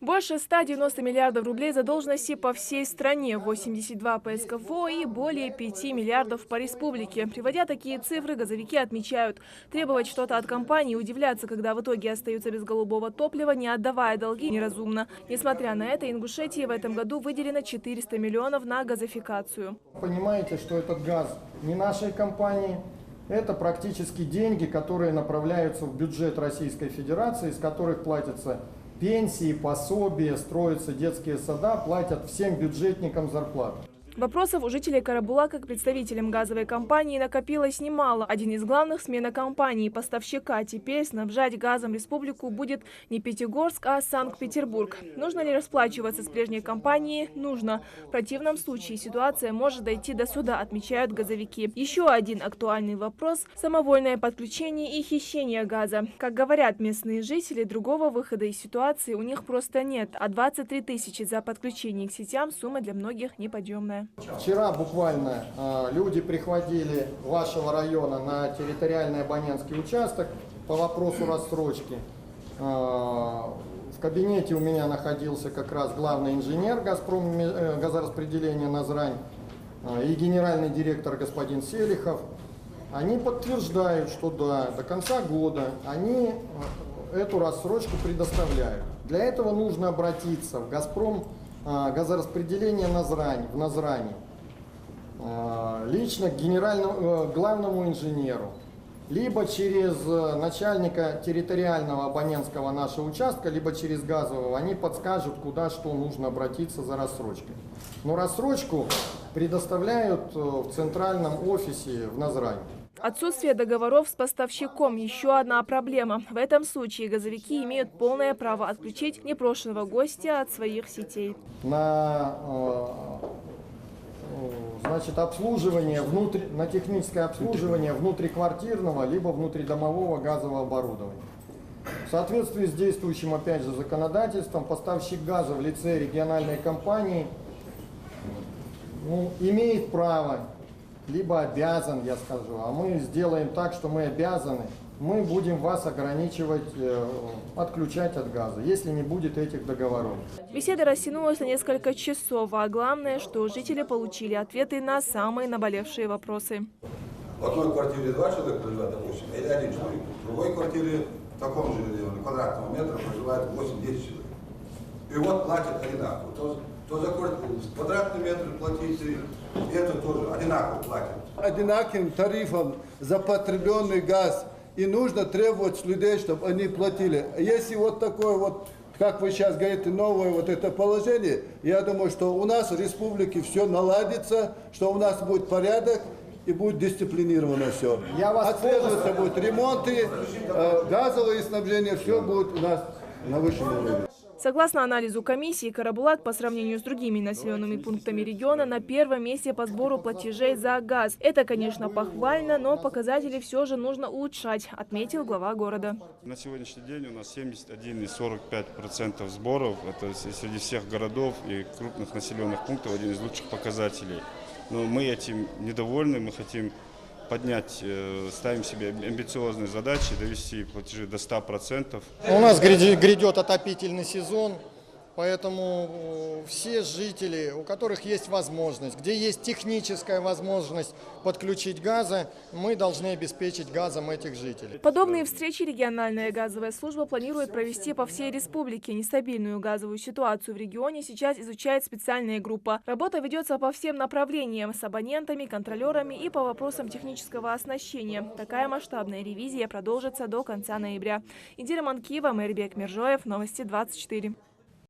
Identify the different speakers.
Speaker 1: Больше 190 миллиардов рублей задолженности по всей стране, 82 по СКФО и более 5 миллиардов по республике. Приводя такие цифры, газовики отмечают, требовать что-то от компании и удивляться, когда в итоге остаются без голубого топлива, не отдавая долги, неразумно. Несмотря на это, Ингушетии в этом году выделено 400 миллионов на газификацию.
Speaker 2: Понимаете, что этот газ не нашей компании. Это практически деньги, которые направляются в бюджет Российской Федерации, из которых платятся пенсии, пособия, строятся детские сада, платят всем бюджетникам зарплату.
Speaker 1: Вопросов у жителей Карабулака к представителям газовой компании накопилось немало. Один из главных – смена компании поставщика. Теперь снабжать газом республику будет не Пятигорск, а Санкт-Петербург. Нужно ли расплачиваться с прежней компанией? Нужно. В противном случае ситуация может дойти до суда, отмечают газовики. Еще один актуальный вопрос – самовольное подключение и хищение газа. Как говорят местные жители, другого выхода из ситуации у них просто нет. А 23 тысячи за подключение к сетям – сумма для многих неподъемная.
Speaker 2: Вчера буквально люди приходили вашего района на территориальный абонентский участок по вопросу рассрочки. В кабинете у меня находился как раз главный инженер «Газпром» газораспределения «Назрань» и генеральный директор господин Селихов. Они подтверждают, что да, до конца года они эту рассрочку предоставляют. Для этого нужно обратиться в «Газпром» газораспределение в Назрани, лично к главному инженеру, либо через начальника территориального абонентского нашего участка, либо через газового, они подскажут, куда что нужно обратиться за рассрочкой. Но рассрочку предоставляют в центральном офисе в Назрани.
Speaker 1: Отсутствие договоров с поставщиком – еще одна проблема. В этом случае газовики имеют полное право отключить непрошенного гостя от своих сетей.
Speaker 2: На обслуживание, на техническое обслуживание внутриквартирного либо внутридомового газового оборудования. В соответствии с действующим, опять же, законодательством, поставщик газа в лице региональной компании имеет право, либо обязан, я скажу, а мы сделаем так, что мы обязаны, мы будем вас ограничивать, отключать от газа, если не будет этих договоров.
Speaker 1: Беседа растянулась на несколько часов, а главное, что жители получили ответы на самые наболевшие вопросы.
Speaker 3: В одной квартире 2 человека проживает, допустим, или 1 человек. В другой квартире в таком же квадратном метре проживает 8-10 человек. И вот платят одинаково. То за квадратный метр платить, и это тоже одинаково платят.
Speaker 4: Одинаковым тарифом за потребленный газ. И нужно требовать с людей, чтобы они платили. Если вот такое вот, как вы сейчас говорите, новое вот это положение, я думаю, что у нас в республике все наладится, что у нас будет порядок и будет дисциплинировано все. Отслеживаться будут ремонты, газовое снабжение, все будет у нас на высшем уровне.
Speaker 1: Согласно анализу комиссии, Карабулак по сравнению с другими населенными пунктами региона на первом месте по сбору платежей за газ. Это, конечно, похвально, но показатели все же нужно улучшать, отметил глава города.
Speaker 5: На сегодняшний день у нас 71,45% сборов. Это среди всех городов и крупных населенных пунктов один из лучших показателей. Но мы этим недовольны, мы хотим поднять, ставим себе амбициозные задачи, довести платежи до 100%.
Speaker 2: У нас грядет отопительный сезон, поэтому все жители, у которых есть возможность, где есть техническая возможность подключить газа, мы должны обеспечить газом этих жителей.
Speaker 1: Подобные встречи региональная газовая служба планирует провести по всей республике. Нестабильную газовую ситуацию в регионе сейчас изучает специальная группа. Работа ведется по всем направлениям – с абонентами, контролерами и по вопросам технического оснащения. Такая масштабная ревизия продолжится до конца ноября. Индира Манкиева, Мэрибек Миржоев, Новости 24.